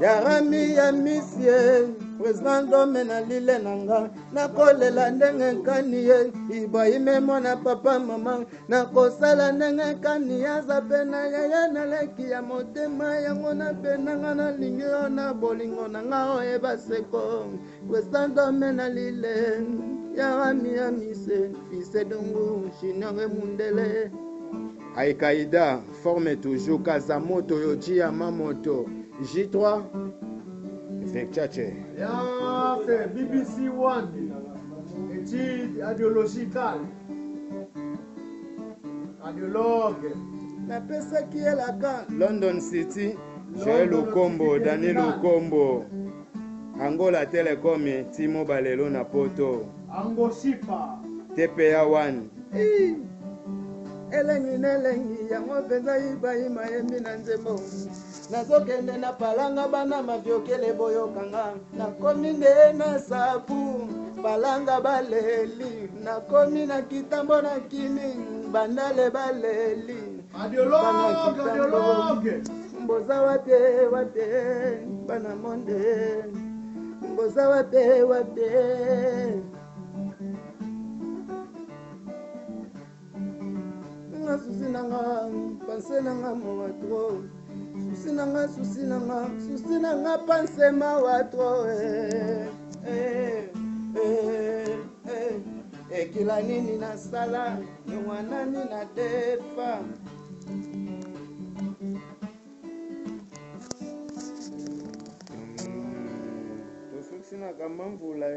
Yarami ya misie President Dome na lile nanga nakolela ndenge nkaniye Ibrahime mwana papa mama nakosala ndenge nkani aza pe na yaya naleki ya motema yango na pe nanga na lingi yo na bolingo nanga oyeba seko President Dome na lile Yarami ya misie Fils Dungu Shinore Mundele Al-Qaïda forme toujours Kazamoto Yoji Yamamoto J3 Vekchache. C'est BBC One, étude radiologicale, radiologue. La pesa qui est là-bas. London City, Joël Okombo, Daniel Okombo, Angola Telecom, Timo Balelo na poto. Angoshipa. TPA One. Elengi nelengi yango penza Ibrahima yembi na nzembo nazokende na palanga bana mavyokele boyokanga nakomi nde na sapu palanga baleli nakomi na kitambo na kimi bandale baleli Radiologue mboza wate bana monde mboza wate susi nanga pense nanga mawatro susi nanga pense mawatro ekila nini nasala nyongwana nini nadefa tosusi na kama mvula